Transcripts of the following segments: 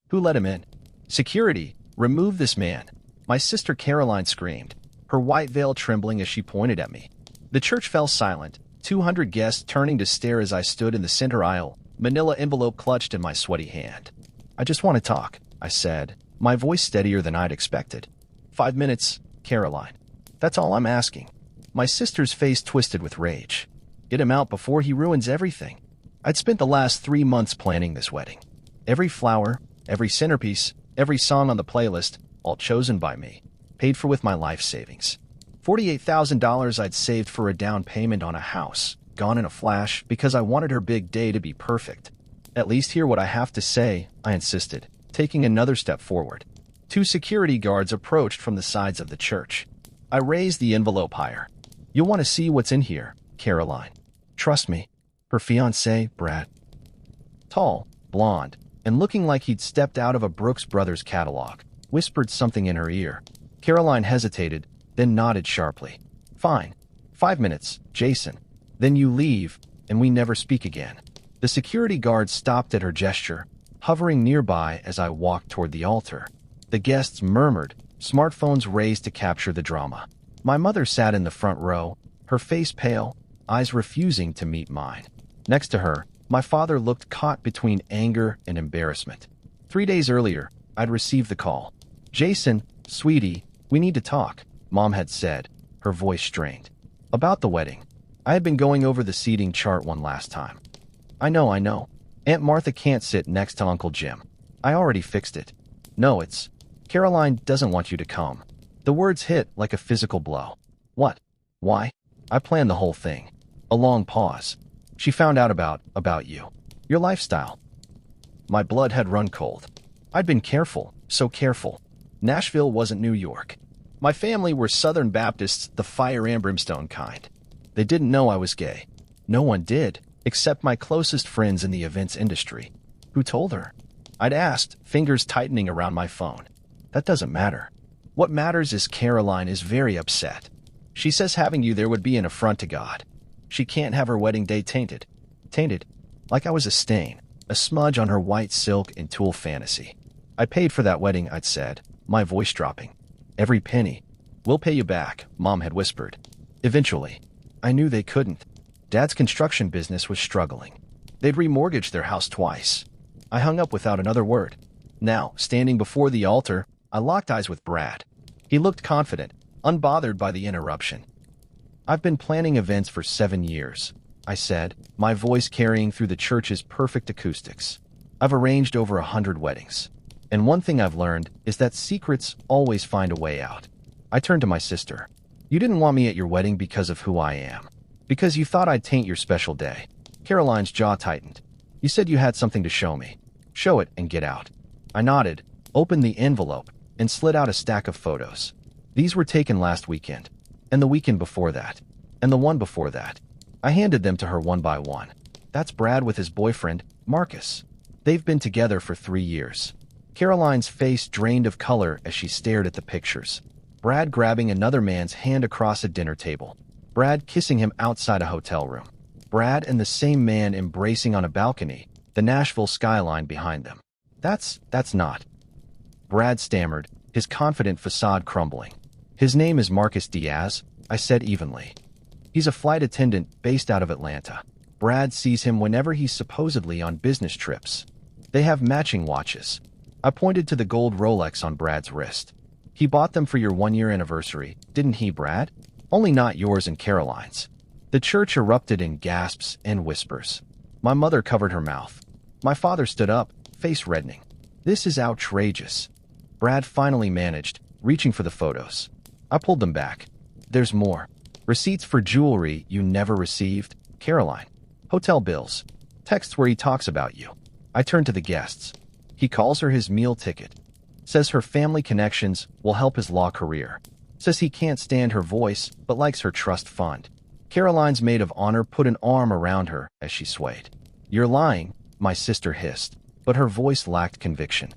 Who let him in? Security! Remove this man! My sister Caroline screamed, her white veil trembling as she pointed at me. The church fell silent, 200 guests turning to stare as I stood in the center aisle, manila envelope clutched in my sweaty hand. I just want to talk, I said, my voice steadier than I'd expected. 5 minutes, Caroline. That's all I'm asking. My sister's face twisted with rage. Get him out before he ruins everything. I'd spent the last 3 months planning this wedding. Every flower, every centerpiece, every song on the playlist, all chosen by me, paid for with my life savings. $48,000 I'd saved for a down payment on a house, gone in a flash because I wanted her big day to be perfect. At least hear what I have to say, I insisted, taking another step forward. 2 security guards approached from the sides of the church. I raised the envelope higher. You'll want to see what's in here, Caroline. Trust me. Her fiancé, Brad. Tall, blonde, and looking like he'd stepped out of a Brooks Brothers catalog, whispered something in her ear. Caroline hesitated, then nodded sharply. Fine. 5 minutes, Jason. Then you leave, and we never speak again. The security guard stopped at her gesture, hovering nearby as I walked toward the altar. The guests murmured, smartphones raised to capture the drama. My mother sat in the front row, her face pale, eyes refusing to meet mine. Next to her, my father looked caught between anger and embarrassment. 3 days earlier, I'd received the call. Jason, sweetie, we need to talk, Mom had said, her voice strained. About the wedding. I had been going over the seating chart one last time. I know. Aunt Martha can't sit next to Uncle Jim. I already fixed it. No, it's... Caroline doesn't want you to come. The words hit like a physical blow. What? Why? I planned the whole thing. A long pause. She found out about you. Your lifestyle. My blood had run cold. I'd been careful, so careful. Nashville wasn't New York. My family were Southern Baptists, the fire and brimstone kind. They didn't know I was gay. No one did, except my closest friends in the events industry. Who told her? I'd asked, fingers tightening around my phone. That doesn't matter. What matters is Caroline is very upset. She says having you there would be an affront to God. She can't have her wedding day tainted. Tainted? Like I was a stain, a smudge on her white silk and tulle fantasy. I paid for that wedding, I'd said, my voice dropping. Every penny. We'll pay you back, Mom had whispered. Eventually. I knew they couldn't. Dad's construction business was struggling. They'd remortgaged their house twice. I hung up without another word. Now, standing before the altar, I locked eyes with Brad. He looked confident, unbothered by the interruption. I've been planning events for 7 years, I said, my voice carrying through the church's perfect acoustics. I've arranged over 100 weddings. And one thing I've learned is that secrets always find a way out. I turned to my sister. You didn't want me at your wedding because of who I am. Because you thought I'd taint your special day. Caroline's jaw tightened. You said you had something to show me. Show it and get out. I nodded, opened the envelope, and slid out a stack of photos. These were taken last weekend, and the weekend before that, and the one before that. I handed them to her one by one. That's Brad with his boyfriend, Marcus. They've been together for 3 years. Caroline's face drained of color as she stared at the pictures. Brad grabbing another man's hand across a dinner table. Brad kissing him outside a hotel room. Brad and the same man embracing on a balcony, the Nashville skyline behind them. That's not. Brad stammered, his confident facade crumbling. His name is Marcus Diaz, I said evenly. He's a flight attendant based out of Atlanta. Brad sees him whenever he's supposedly on business trips. They have matching watches. I pointed to the gold Rolex on Brad's wrist. He bought them for your 1-year anniversary, didn't he, Brad? Only not yours and Caroline's. The church erupted in gasps and whispers. My mother covered her mouth. My father stood up, face reddening. This is outrageous. Brad finally managed, reaching for the photos. I pulled them back. There's more. Receipts for jewelry you never received, Caroline. Hotel bills. Texts where he talks about you. I turned to the guests. He calls her his meal ticket. Says her family connections will help his law career. Says he can't stand her voice, but likes her trust fund. Caroline's maid of honor put an arm around her as she swayed. You're lying, my sister hissed, but her voice lacked conviction.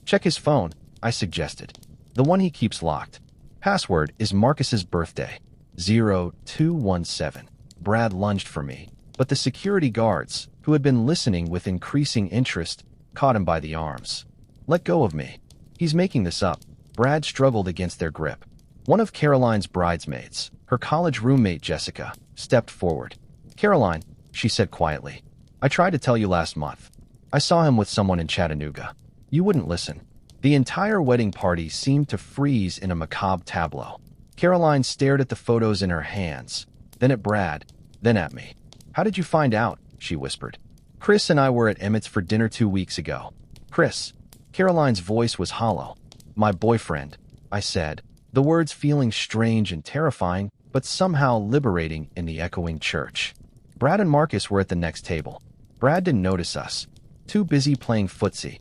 Check his phone, I suggested. The one he keeps locked. Password is Marcus's birthday. 0217. Brad lunged for me, but the security guards, who had been listening with increasing interest, caught him by the arms. Let go of me. He's making this up. Brad struggled against their grip. One of Caroline's bridesmaids, her college roommate Jessica, stepped forward. Caroline, she said quietly, I tried to tell you last month. I saw him with someone in Chattanooga. You wouldn't listen. The entire wedding party seemed to freeze in a macabre tableau. Caroline stared at the photos in her hands, then at Brad, then at me. How did you find out? She whispered. Chris and I were at Emmett's for dinner 2 weeks ago. Chris. Caroline's voice was hollow. My boyfriend, I said, the words feeling strange and terrifying, but somehow liberating in the echoing church. Brad and Marcus were at the next table. Brad didn't notice us, too busy playing footsie.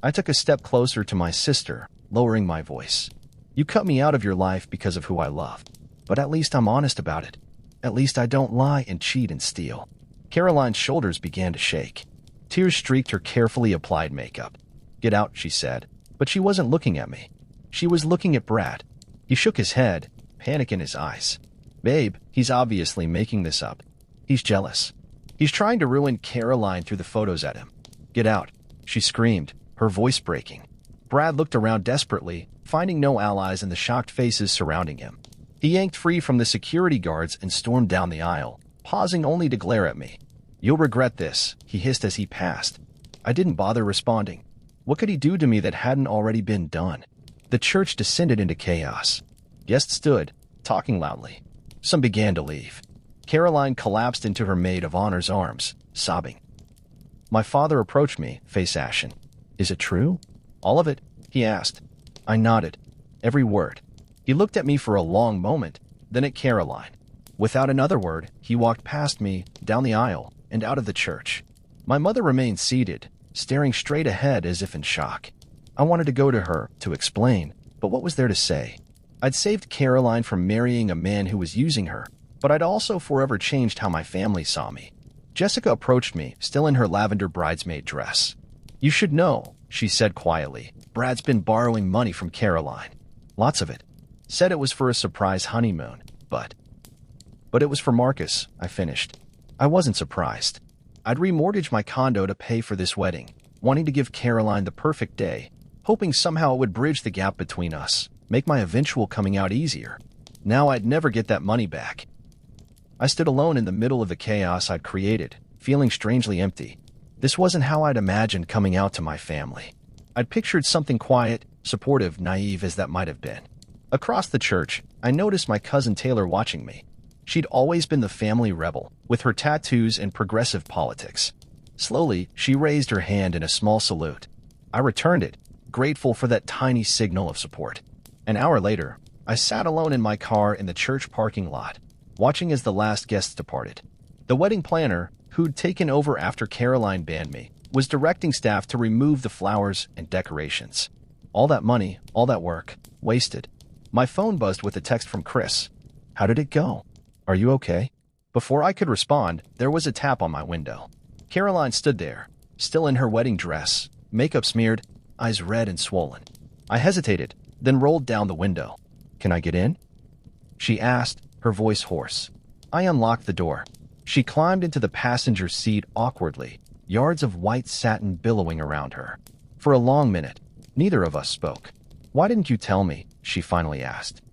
I took a step closer to my sister, lowering my voice. You cut me out of your life because of who I love, but at least I'm honest about it. At least I don't lie and cheat and steal. Caroline's shoulders began to shake. Tears streaked her carefully applied makeup. Get out, she said, but she wasn't looking at me. She was looking at Brad. He shook his head, panic in his eyes. Babe, he's obviously making this up. He's jealous. He's trying to ruin Caroline through the photos at him. Get out, she screamed, her voice breaking. Brad looked around desperately, finding no allies in the shocked faces surrounding him. He yanked free from the security guards and stormed down the aisle, pausing only to glare at me. You'll regret this, he hissed as he passed. I didn't bother responding. What could he do to me that hadn't already been done? The church descended into chaos. Guests stood, talking loudly. Some began to leave. Caroline collapsed into her maid of honor's arms, sobbing. My father approached me, face ashen. Is it true? All of it? He asked. I nodded. Every word. He looked at me for a long moment, then at Caroline. Without another word, he walked past me, down the aisle, and out of the church. My mother remained seated, staring straight ahead as if in shock. I wanted to go to her, to explain, but what was there to say? I'd saved Caroline from marrying a man who was using her, but I'd also forever changed how my family saw me. Jessica approached me, still in her lavender bridesmaid dress. You should know, she said quietly. Brad's been borrowing money from Caroline. Lots of it. Said it was for a surprise honeymoon, but it was for Marcus, I finished. I wasn't surprised. I'd remortgage my condo to pay for this wedding, wanting to give Caroline the perfect day, hoping somehow it would bridge the gap between us, make my eventual coming out easier. Now I'd never get that money back. I stood alone in the middle of the chaos I'd created, feeling strangely empty. This wasn't how I'd imagined coming out to my family. I'd pictured something quiet, supportive, naive as that might have been. Across the church, I noticed my cousin Taylor watching me. She'd always been the family rebel, with her tattoos and progressive politics. Slowly, she raised her hand in a small salute. I returned it, grateful for that tiny signal of support. An hour later, I sat alone in my car in the church parking lot, watching as the last guests departed. The wedding planner, who'd taken over after Caroline banned me, was directing staff to remove the flowers and decorations. All that money, all that work, wasted. My phone buzzed with a text from Chris. How did it go? Are you okay? Before I could respond, there was a tap on my window. Caroline stood there, still in her wedding dress, makeup smeared, eyes red and swollen. I hesitated, then rolled down the window. Can I get in? She asked, her voice hoarse. I unlocked the door. She climbed into the passenger seat awkwardly, yards of white satin billowing around her. For a long minute, neither of us spoke. Why didn't you tell me? She finally asked.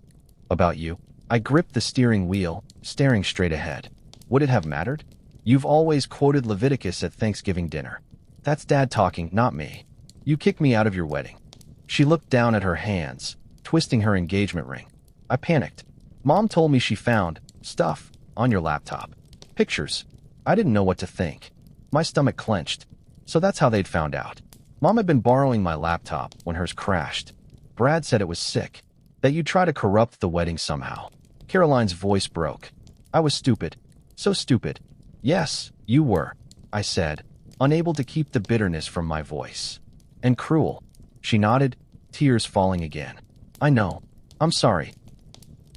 About you. I gripped the steering wheel, staring straight ahead. Would it have mattered? You've always quoted Leviticus at Thanksgiving dinner. That's Dad talking, not me. You kicked me out of your wedding. She looked down at her hands, twisting her engagement ring. I panicked. Mom told me she found stuff on your laptop. Pictures. I didn't know what to think. My stomach clenched. So that's how they'd found out. Mom had been borrowing my laptop when hers crashed. Brad said it was sick, that you'd try to corrupt the wedding somehow. Caroline's voice broke. I was stupid. So stupid. Yes, you were, I said, unable to keep the bitterness from my voice. And cruel. She nodded, tears falling again. I know. I'm sorry.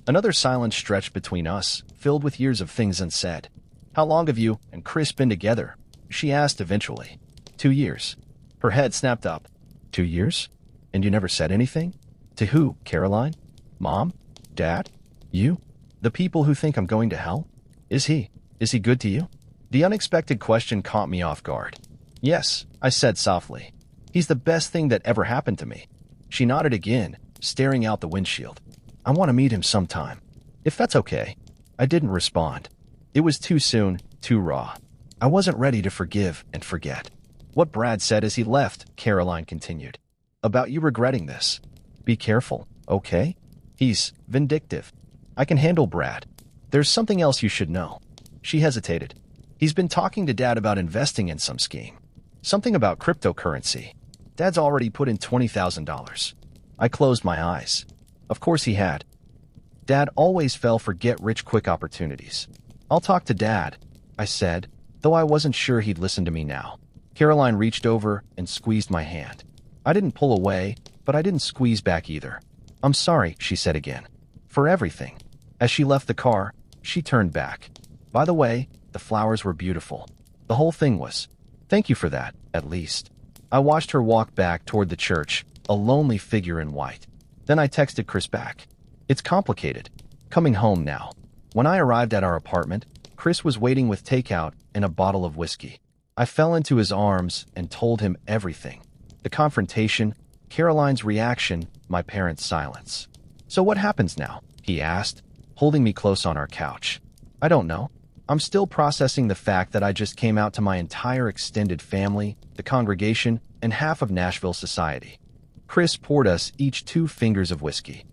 Another silence stretched between us, filled with years of things unsaid. How long have you and Chris been together? She asked eventually. 2 years. Her head snapped up. 2 years? And you never said anything? To who, Caroline? Mom? Dad? You? The people who think I'm going to hell? Is he good to you? The unexpected question caught me off guard. Yes, I said softly. He's the best thing that ever happened to me. She nodded again, staring out the windshield. I want to meet him sometime. If that's okay. I didn't respond. It was too soon, too raw. I wasn't ready to forgive and forget. What Brad said as he left, Caroline continued. About you regretting this. Be careful, okay? He's vindictive. I can handle Brad. There's something else you should know. She hesitated. He's been talking to Dad about investing in some scheme. Something about cryptocurrency. Dad's already put in $20,000. I closed my eyes. Of course he had. Dad always fell for get-rich-quick opportunities. I'll talk to Dad, I said, though I wasn't sure he'd listen to me now. Caroline reached over and squeezed my hand. I didn't pull away, but I didn't squeeze back either. I'm sorry, she said again. For everything. As she left the car, she turned back. By the way, the flowers were beautiful. The whole thing was. Thank you for that, at least. I watched her walk back toward the church, a lonely figure in white. Then I texted Chris back. It's complicated. Coming home now. When I arrived at our apartment, Chris was waiting with takeout and a bottle of whiskey. I fell into his arms and told him everything. The confrontation, Caroline's reaction, my parents' silence. So what happens now? He asked, holding me close on our couch. I don't know. I'm still processing the fact that I just came out to my entire extended family, the congregation, and half of Nashville society. Chris poured us each 2 fingers of whiskey.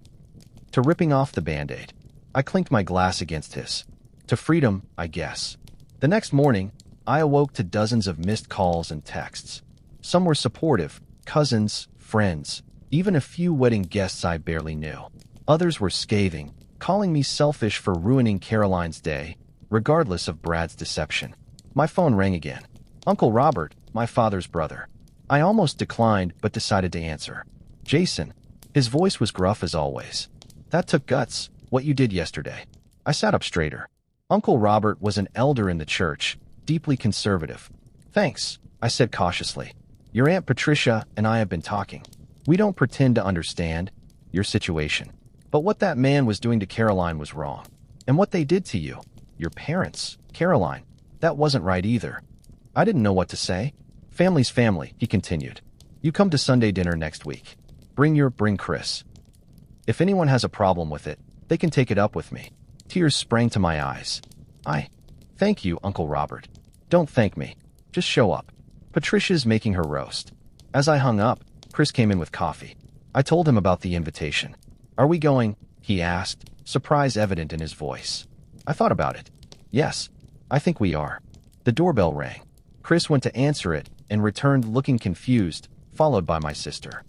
To ripping off the Band-Aid. I clinked my glass against his. To freedom, I guess. The next morning, I awoke to dozens of missed calls and texts. Some were supportive, cousins, friends, even a few wedding guests I barely knew. Others were scathing, calling me selfish for ruining Caroline's day, regardless of Brad's deception. My phone rang again. Uncle Robert, my father's brother. I almost declined but decided to answer. Jason. His voice was gruff as always. That took guts, what you did yesterday. I sat up straighter. Uncle Robert was an elder in the church, deeply conservative. Thanks, I said cautiously. Your Aunt Patricia and I have been talking. We don't pretend to understand your situation. But what that man was doing to Caroline was wrong. And what they did to you, your parents, Caroline, that wasn't right either. I didn't know what to say. Family's family, he continued. You come to Sunday dinner next week. Bring Chris. If anyone has a problem with it, they can take it up with me. Tears sprang to my eyes. Thank you, Uncle Robert. Don't thank me. Just show up. Patricia's making her roast. As I hung up, Chris came in with coffee. I told him about the invitation. Are we going? He asked, surprise evident in his voice. I thought about it. Yes, I think we are. The doorbell rang. Chris went to answer it and returned looking confused, followed by my sister.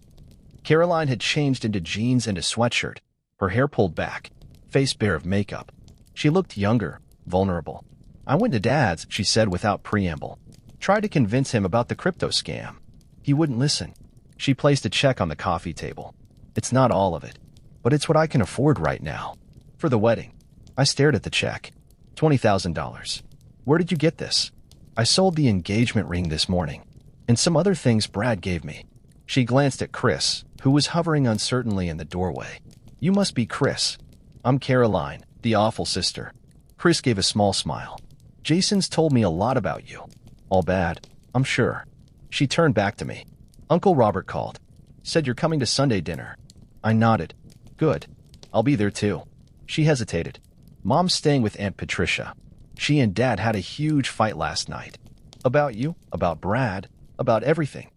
Caroline had changed into jeans and a sweatshirt, her hair pulled back, face bare of makeup. She looked younger, vulnerable. I went to Dad's, she said without preamble. Tried to convince him about the crypto scam. He wouldn't listen. She placed a check on the coffee table. It's not all of it, but it's what I can afford right now. For the wedding. I stared at the check. $20,000. Where did you get this? I sold the engagement ring this morning. And some other things Brad gave me. She glanced at Chris, who was hovering uncertainly in the doorway. You must be Chris. I'm Caroline, the awful sister. Chris gave a small smile. Jason's told me a lot about you. All bad, I'm sure. She turned back to me. Uncle Robert called. Said you're coming to Sunday dinner. I nodded. Good. I'll be there too. She hesitated. Mom's staying with Aunt Patricia. She and Dad had a huge fight last night. About you, about Brad, about everything.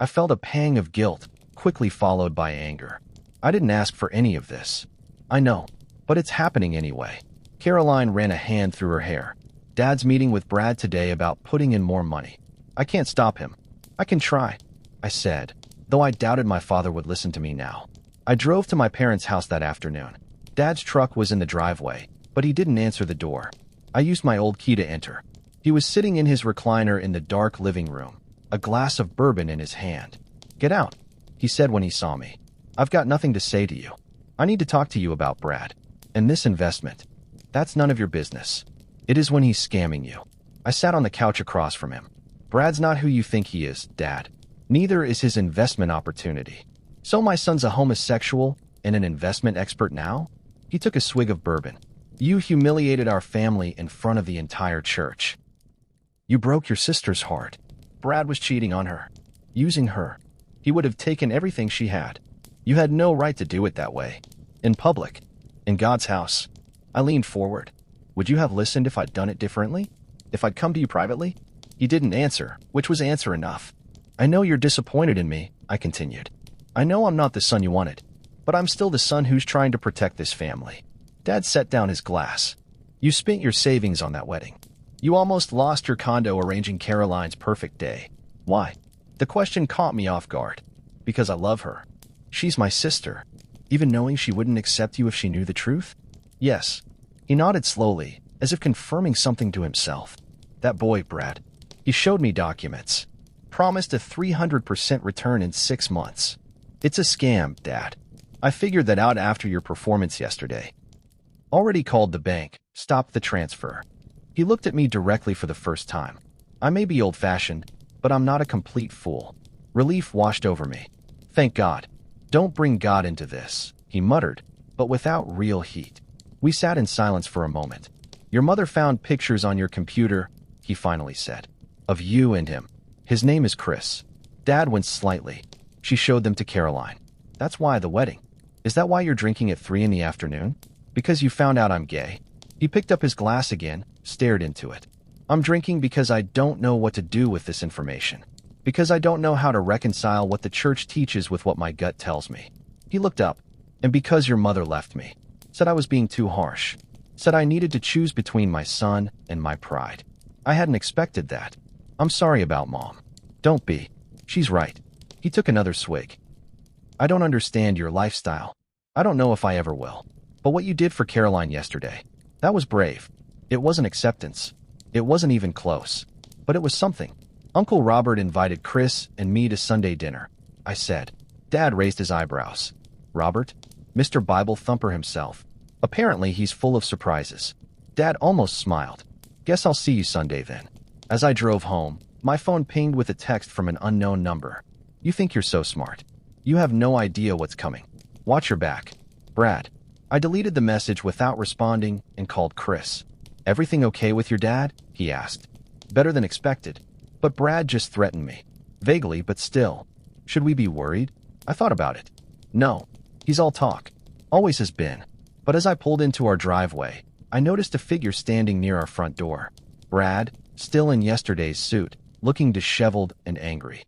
I felt a pang of guilt, quickly followed by anger. I didn't ask for any of this. I know, but it's happening anyway. Caroline ran a hand through her hair. Dad's meeting with Brad today about putting in more money. I can't stop him. I can try, I said, though I doubted my father would listen to me now. I drove to my parents' house that afternoon. Dad's truck was in the driveway, but he didn't answer the door. I used my old key to enter. He was sitting in his recliner in the dark living room, a glass of bourbon in his hand. Get out, he said when he saw me. I've got nothing to say to you. I need to talk to you about Brad. And this investment. That's none of your business. It is when he's scamming you. I sat on the couch across from him. Brad's not who you think he is, Dad. Neither is his investment opportunity. So my son's a homosexual and an investment expert now? He took a swig of bourbon. You humiliated our family in front of the entire church. You broke your sister's heart. Brad was cheating on her. Using her. He would have taken everything she had. You had no right to do it that way. In public. In God's house. I leaned forward. Would you have listened if I'd done it differently? If I'd come to you privately? He didn't answer, which was answer enough. I know you're disappointed in me, I continued. I know I'm not the son you wanted, but I'm still the son who's trying to protect this family. Dad set down his glass. You spent your savings on that wedding. You almost lost your condo arranging Caroline's perfect day. Why? The question caught me off guard. Because I love her. She's my sister. Even knowing she wouldn't accept you if she knew the truth? Yes. He nodded slowly, as if confirming something to himself. That boy, Brad. He showed me documents. Promised a 300% return in 6 months. It's a scam, Dad. I figured that out after your performance yesterday. Already called the bank, stopped the transfer. He looked at me directly for the first time. I may be old-fashioned, but I'm not a complete fool. Relief washed over me. Thank God. Don't bring God into this, he muttered, but without real heat. We sat in silence for a moment. Your mother found pictures on your computer, he finally said. Of you and him. His name is Chris. Dad winced slightly. She showed them to Caroline. That's why the wedding. Is that why you're drinking at 3 in the afternoon? Because you found out I'm gay? He picked up his glass again, stared into it. I'm drinking because I don't know what to do with this information. Because I don't know how to reconcile what the church teaches with what my gut tells me. He looked up. And because your mother left me. Said I was being too harsh. Said I needed to choose between my son and my pride. I hadn't expected that. I'm sorry about Mom. Don't be. She's right. He took another swig. I don't understand your lifestyle. I don't know if I ever will. But what you did for Caroline yesterday, that was brave. It wasn't acceptance. It wasn't even close. But it was something. Uncle Robert invited Chris and me to Sunday dinner, I said. Dad raised his eyebrows. Robert? Mr. Bible Thumper himself. Apparently he's full of surprises. Dad almost smiled. Guess I'll see you Sunday then. As I drove home, my phone pinged with a text from an unknown number. You think you're so smart. You have no idea what's coming. Watch your back. Brad. I deleted the message without responding and called Chris. Everything okay with your dad? He asked. Better than expected. But Brad just threatened me. Vaguely, but still. Should we be worried? I thought about it. No. He's all talk. Always has been. But as I pulled into our driveway, I noticed a figure standing near our front door. Brad, still in yesterday's suit, looking disheveled and angry.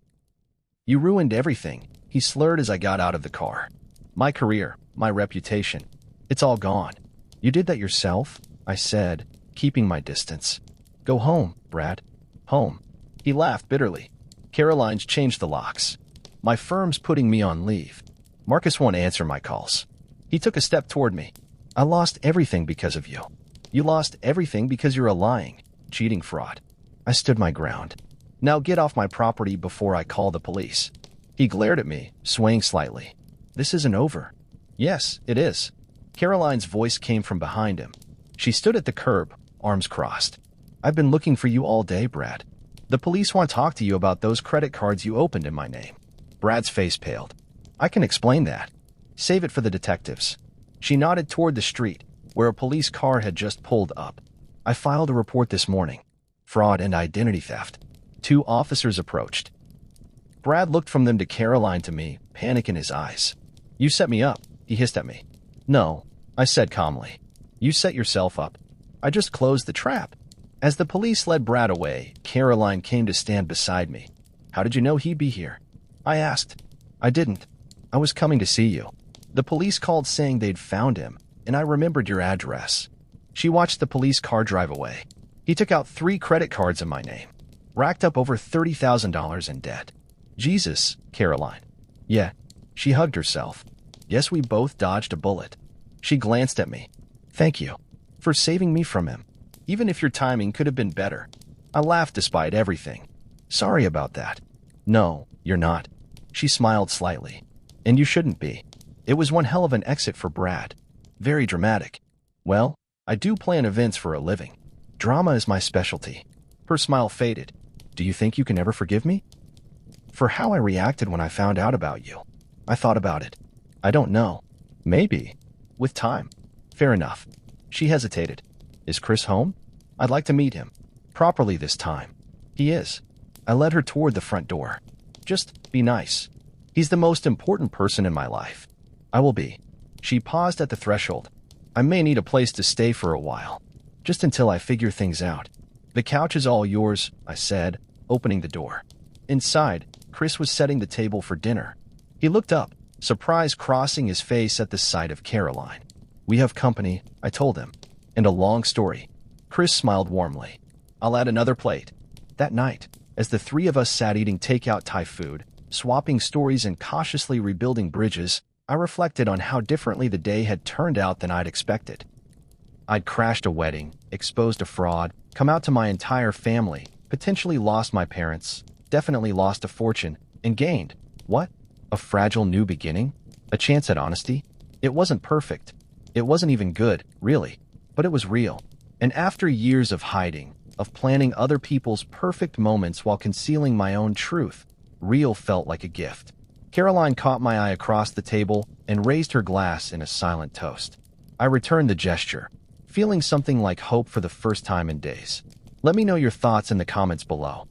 You ruined everything, he slurred as I got out of the car. My career, my reputation. It's all gone. You did that yourself? I said, keeping my distance. Go home, Brad. Home. He laughed bitterly. Caroline's changed the locks. My firm's putting me on leave. Marcus won't answer my calls. He took a step toward me. I lost everything because of you. You lost everything because you're a lying, cheating fraud. I stood my ground. Now get off my property before I call the police. He glared at me, swaying slightly. This isn't over. Yes, it is. Caroline's voice came from behind him. She stood at the curb, arms crossed. I've been looking for you all day, Brad. The police want to talk to you about those credit cards you opened in my name. Brad's face paled. I can explain that. Save it for the detectives. She nodded toward the street, where a police car had just pulled up. I filed a report this morning. Fraud and identity theft. 2 officers approached. Brad looked from them to Caroline to me, panic in his eyes. You set me up, he hissed at me. No, I said calmly. You set yourself up. I just closed the trap. As the police led Brad away, Caroline came to stand beside me. How did you know he'd be here? I asked. I didn't. I was coming to see you. The police called saying they'd found him, and I remembered your address. She watched the police car drive away. He took out 3 credit cards in my name. Racked up over $30,000 in debt. Jesus, Caroline. Yeah, she hugged herself. Yes, we both dodged a bullet. She glanced at me. Thank you. For saving me from him. Even if your timing could have been better. I laughed despite everything. Sorry about that. No, you're not. She smiled slightly. And you shouldn't be. It was one hell of an exit for Brad. Very dramatic. Well, I do plan events for a living. Drama is my specialty. Her smile faded. Do you think you can ever forgive me? For how I reacted when I found out about you. I thought about it. I don't know. Maybe. With time. Fair enough. She hesitated. Is Chris home? I'd like to meet him. Properly this time. He is. I led her toward the front door. Just be nice. He's the most important person in my life. I will be. She paused at the threshold. I may need a place to stay for a while, just until I figure things out. The couch is all yours, I said, opening the door. Inside, Chris was setting the table for dinner. He looked up, surprise crossing his face at the sight of Caroline. We have company, I told him. And a long story. Chris smiled warmly. I'll add another plate. That night, as the three of us sat eating takeout Thai food, swapping stories and cautiously rebuilding bridges, I reflected on how differently the day had turned out than I'd expected. I'd crashed a wedding, exposed a fraud, come out to my entire family, potentially lost my parents, definitely lost a fortune, and gained, what? A fragile new beginning? A chance at honesty? It wasn't perfect. It wasn't even good, really. But it was real. And after years of hiding, of planning other people's perfect moments while concealing my own truth, real felt like a gift. Caroline caught my eye across the table and raised her glass in a silent toast. I returned the gesture, feeling something like hope for the first time in days. Let me know your thoughts in the comments below.